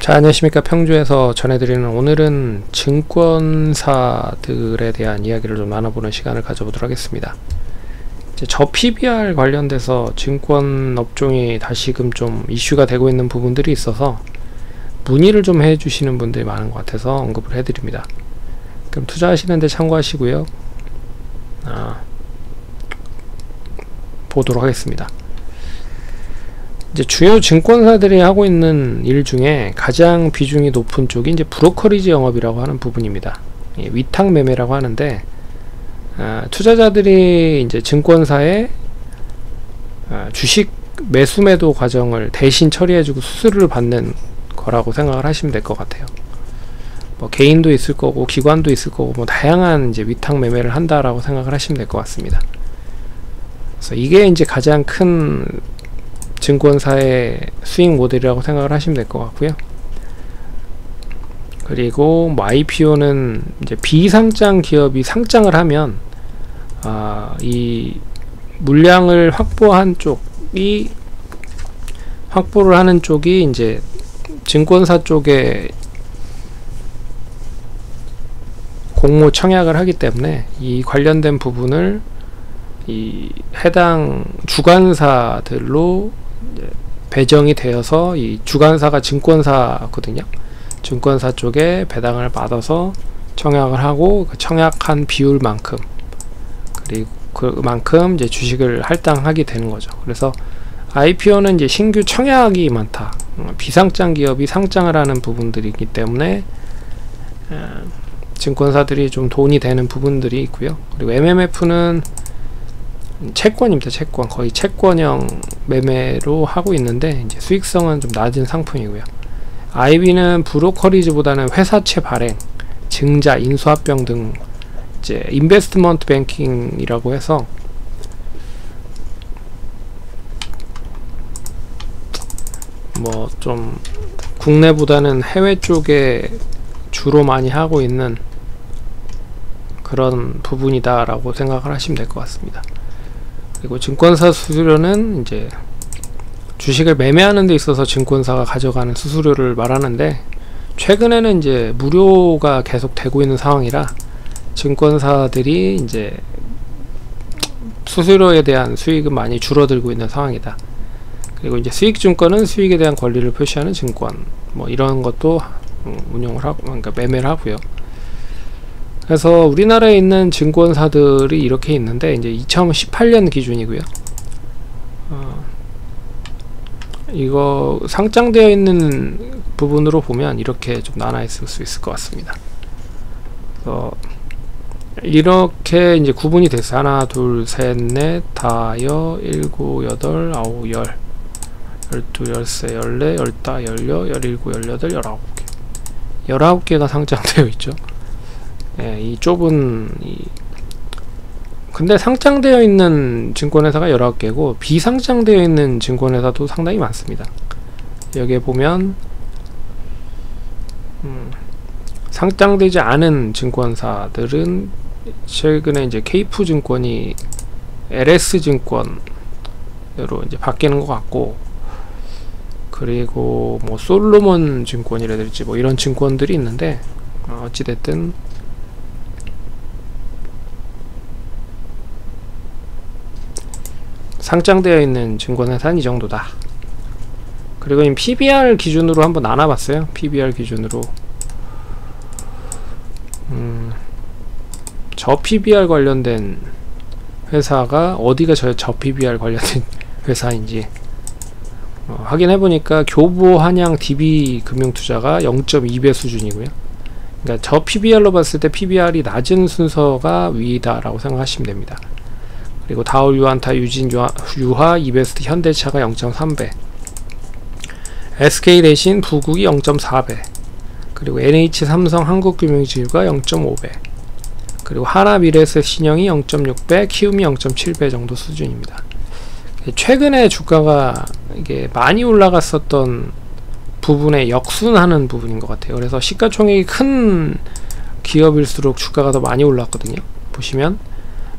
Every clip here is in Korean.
자, 안녕하십니까. 평주에서 전해드리는 오늘은 증권사들에 대한 이야기를 좀 나눠보는 시간을 가져보도록 하겠습니다. 이제 저 PBR 관련돼서 증권 업종이 다시금 좀 이슈가 되고 있는 부분들이 있어서 문의를 좀 해주시는 분들이 많은 것 같아서 언급을 해드립니다. 그럼 투자하시는데 참고하시고요. 보도록 하겠습니다. 이제 주요 증권사들이 하고 있는 일 중에 가장 비중이 높은 쪽이 이제 브로커리지 영업이라고 하는 부분입니다. 위탁 매매라고 하는데, 투자자들이 이제 증권사에 주식 매수 매도 과정을 대신 처리해주고 수수료를 받는 거라고 생각을 하시면 될 것 같아요. 뭐 개인도 있을 거고 기관도 있을 거고 뭐 다양한 이제 위탁 매매를 한다라고 생각을 하시면 될 것 같습니다. 그래서 이게 이제 가장 큰 증권사의 수익 모델이라고 생각을 하시면 될 것 같고요. 그리고 뭐 IPO는 이제 비상장 기업이 상장을 하면 이 물량을 확보를 하는 쪽이 이제 증권사 쪽에 공모 청약을 하기 때문에 이 관련된 부분을 이 해당 주관사들로 배정이 되어서 이 주관사가 증권사거든요. 증권사 쪽에 배당을 받아서 청약을 하고 그 청약한 비율만큼 그리고 그만큼 이제 주식을 할당하게 되는 거죠. 그래서 IPO는 이제 신규 청약이 많다. 비상장 기업이 상장을 하는 부분들이기 때문에 증권사들이 좀 돈이 되는 부분들이 있고요. 그리고 MMF는 채권입니다. 채권. 거의 채권형 매매로 하고 있는데 이제 수익성은 좀 낮은 상품이고요. IB는 브로커리지보다는 회사채 발행, 증자, 인수합병 등 이제 인베스트먼트 뱅킹이라고 해서 뭐 좀 국내보다는 해외 쪽에 주로 많이 하고 있는 그런 부분이다 라고 생각을 하시면 될 것 같습니다. 그리고 증권사 수수료는 이제 주식을 매매하는 데 있어서 증권사가 가져가는 수수료를 말하는데, 최근에는 이제 무료가 계속 되고 있는 상황이라 증권사들이 이제 수수료에 대한 수익은 많이 줄어들고 있는 상황이다. 그리고 이제 수익증권은 수익에 대한 권리를 표시하는 증권, 뭐 이런 것도 운용을 하고, 그러니까 매매를 하고요. 그래서 우리나라에 있는 증권사들이 이렇게 있는데 이제 2018년 기준이고요. 이거 상장되어 있는 부분으로 보면 이렇게 좀 나눠 있을 수 있을 것 같습니다. 그래서 이렇게 이제 구분이 됐어요. 하나, 둘, 셋, 넷, 다여, 일곱, 여덟, 아홉, 열, 열두, 열세, 열네, 열다, 열여, 열일곱, 열여덟, 열아홉 개. 19개가 상장되어 있죠. 예, 이 좁은 근데 상장되어 있는 증권회사가 19개고 비상장되어 있는 증권회사도 상당히 많습니다. 여기에 보면 상장되지 않은 증권사들은 최근에 이제 케이프증권이 LS증권으로 이제 바뀌는 것 같고, 그리고 뭐 솔로몬 증권이라든지 뭐 이런 증권들이 있는데 어찌됐든 상장되어 있는 증권회사는 이 정도다. 그리고 이 PBR 기준으로 한번 나눠봤어요. PBR 기준으로 저 PBR 관련된 회사가 어디가 저 PBR 관련된 회사인지 확인해보니까 교보, 한양, DB금융투자가 0.2배 수준이고요. 그러니까 저 PBR로 봤을 때 PBR이 낮은 순서가 위다 라고 생각하시면 됩니다. 그리고 다올, 유한타, 유진, 유하, 이베스트, 현대차가 0.3배, SK 대신 부국이 0.4배, 그리고 NH, 삼성, 한국금융지주가 0.5배, 그리고 하나미래에셋, 신영이 0.6배, 키움이 0.7배 정도 수준입니다. 최근에 주가가 이게 많이 올라갔었던 부분에 역순하는 부분인 것 같아요. 그래서 시가총액이 큰 기업일수록 주가가 더 많이 올랐거든요. 보시면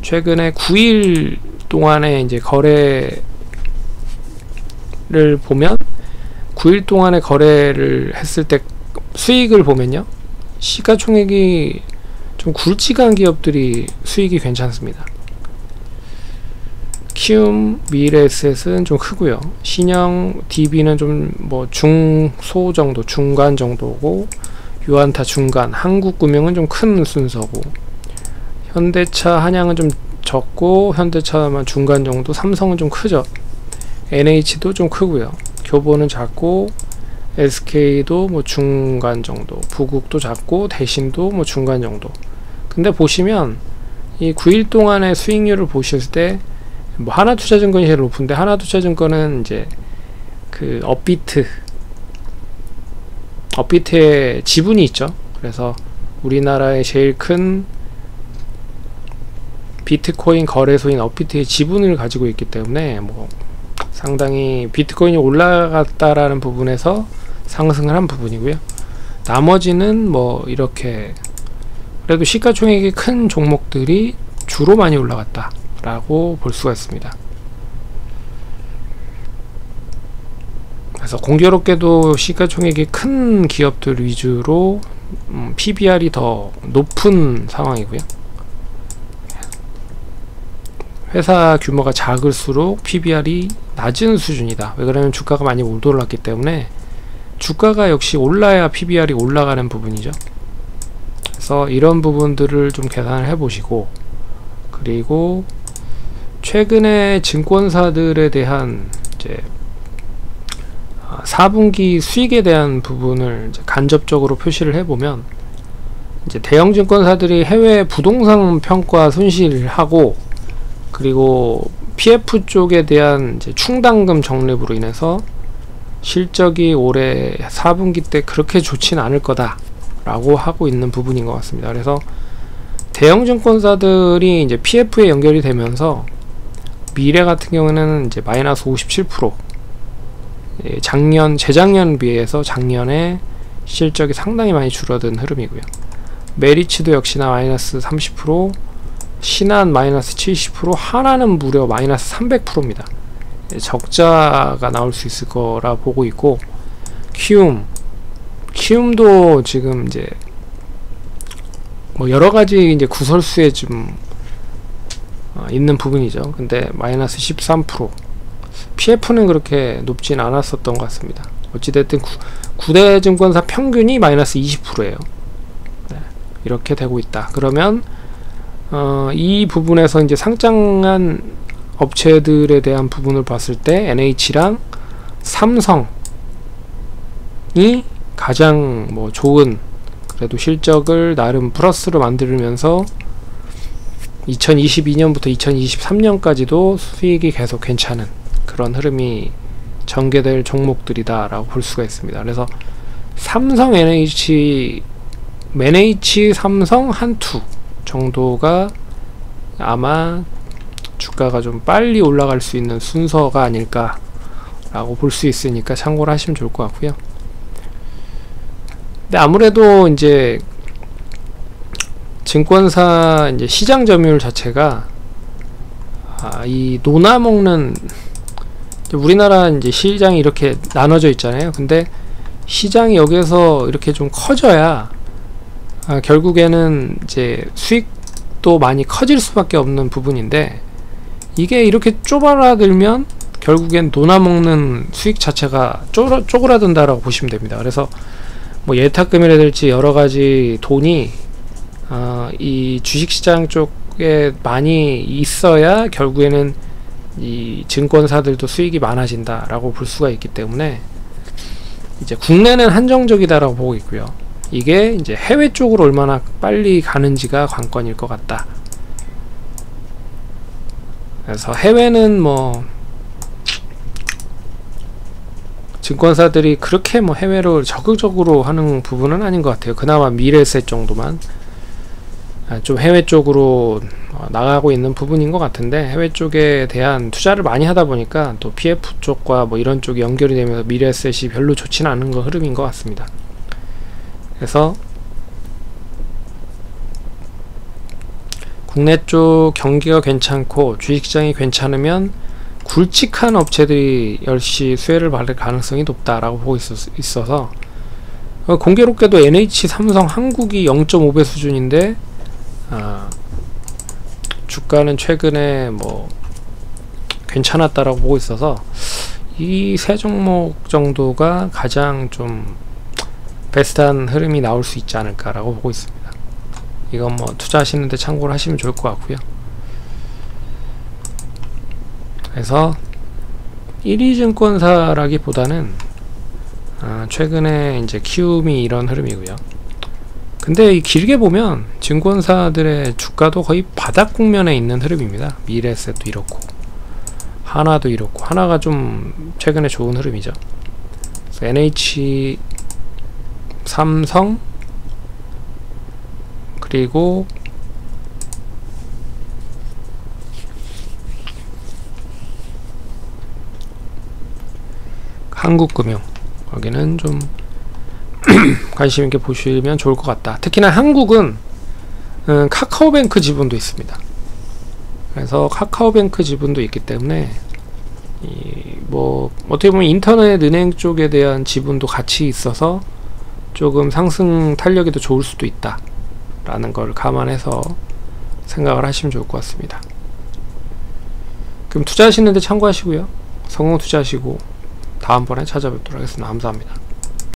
최근에 9일 동안에 이제 거래를 보면 9일 동안의 거래를 했을 때 수익을 보면요, 시가총액이 좀 굵직한 기업들이 수익이 괜찮습니다. 키움, 미래에셋은 좀 크고요. 신영, DB는 좀 뭐 중소 정도, 중간 정도고, 유안타 중간, 한국금융은 좀 큰 순서고, 현대차, 한양은 좀 적고, 현대차만 중간 정도, 삼성은 좀 크죠. NH도 좀 크고요. 교보는 작고, SK도 뭐 중간 정도, 부국도 작고, 대신도 뭐 중간 정도. 근데 보시면 이 9일 동안의 수익률을 보셨을 때 뭐 하나투자증권이 제일 높은데, 하나투자증권은 이제 그 업비트의 지분이 있죠. 그래서 우리나라의 제일 큰 비트코인 거래소인 업비트의 지분을 가지고 있기 때문에 뭐 상당히 비트코인이 올라갔다라는 부분에서 상승을 한 부분이고요. 나머지는 뭐 이렇게 그래도 시가총액이 큰 종목들이 주로 많이 올라갔다 라고 볼 수가 있습니다. 그래서 공교롭게도 시가총액이 큰 기업들 위주로 PBR이 더 높은 상황이고요. 회사 규모가 작을수록 PBR이 낮은 수준이다. 왜 그러냐면 주가가 많이 못 올랐기 때문에, 주가가 역시 올라야 PBR이 올라가는 부분이죠. 그래서 이런 부분들을 좀 계산을 해 보시고, 그리고 최근에 증권사들에 대한 이제 4분기 수익에 대한 부분을 이제 간접적으로 표시를 해보면, 이제 대형 증권사들이 해외 부동산 평가 손실을 하고, 그리고 PF 쪽에 대한 이제 충당금 적립으로 인해서 실적이 올해 4분기 때 그렇게 좋지는 않을 거다 라고 하고 있는 부분인 것 같습니다. 그래서 대형 증권사들이 이제 PF에 연결이 되면서 미래 같은 경우는 이제 마이너스 57%, 재작년 비해서 작년에 실적이 상당히 많이 줄어든 흐름이고요. 메리츠도 역시나 마이너스 30%, 신한 마이너스 70%, 하나는 무려 마이너스 300%입니다. 적자가 나올 수 있을 거라 보고 있고, 키움도 지금 이제 뭐 여러 가지 이제 구설수에 좀 있는 부분이죠. 근데 마이너스 13%, PF는 그렇게 높진 않았었던 것 같습니다. 어찌됐든 9대 증권사 평균이 마이너스 20%예요. 네, 이렇게 되고 있다. 그러면 이 부분에서 이제 상장한 업체들에 대한 부분을 봤을 때 NH랑 삼성이 가장 뭐 좋은, 그래도 실적을 나름 플러스로 만들면서 2022년부터 2023년까지도 수익이 계속 괜찮은 그런 흐름이 전개될 종목들이다 라고 볼 수가 있습니다. 그래서 삼성, NH, 삼성, 한투 정도가 아마 주가가 좀 빨리 올라갈 수 있는 순서가 아닐까 라고 볼 수 있으니까 참고를 하시면 좋을 것 같고요. 근데 아무래도 이제 증권사 이제 시장 점유율 자체가 이 논아먹는, 우리나라 이제 시장이 이렇게 나눠져 있잖아요. 근데 시장이 여기에서 이렇게 좀 커져야 결국에는 이제 수익도 많이 커질 수밖에 없는 부분인데, 이게 이렇게 쪼그라들면 결국엔 논아먹는 수익 자체가 쪼그라든다라고 보시면 됩니다. 그래서 뭐 예탁금이라든지 여러가지 돈이 이 주식시장 쪽에 많이 있어야 결국에는 이 증권사들도 수익이 많아진다 라고 볼 수가 있기 때문에, 이제 국내는 한정적이다라고 보고 있고요. 이게 이제 해외 쪽으로 얼마나 빨리 가는지가 관건일 것 같다. 그래서 해외는 뭐 증권사들이 그렇게 뭐 해외로 적극적으로 하는 부분은 아닌 것 같아요. 그나마 미래에셋 정도만 좀 해외 쪽으로 나가고 있는 부분인 것 같은데, 해외 쪽에 대한 투자를 많이 하다 보니까 또 PF 쪽과 뭐 이런 쪽이 연결이 되면서 미래에셋이 별로 좋지는 않은 거 흐름인 것 같습니다. 그래서 국내 쪽 경기가 괜찮고 주식시장이 괜찮으면 굵직한 업체들이 역시 수혜를 받을 가능성이 높다라고 보고 있어서 공교롭게도 NH, 삼성, 한국이 0.5배 수준인데 주가는 최근에 뭐 괜찮았다라고 보고 있어서 이 세 종목 정도가 가장 좀 베스트한 흐름이 나올 수 있지 않을까라고 보고 있습니다. 이건 뭐 투자하시는데 참고를 하시면 좋을 것 같고요. 그래서 1위 증권사라기보다는 최근에 이제 키움이 이런 흐름이고요. 근데 이 길게 보면 증권사들의 주가도 거의 바닥 국면에 있는 흐름입니다. 미래에셋도 이렇고 하나도 이렇고, 하나가 좀 최근에 좋은 흐름이죠. 그래서 NH, 삼성, 그리고 한국금융, 거기는 좀 관심 있게 보시면 좋을 것 같다. 특히나 한국은 카카오뱅크 지분도 있습니다. 그래서 카카오뱅크 지분도 있기 때문에 뭐 어떻게 보면 인터넷 은행 쪽에 대한 지분도 같이 있어서 조금 상승 탄력이 더 좋을 수도 있다 라는 걸 감안해서 생각을 하시면 좋을 것 같습니다. 그럼 투자하시는데 참고하시고요. 성공 투자하시고 다음번에 찾아뵙도록 하겠습니다. 감사합니다.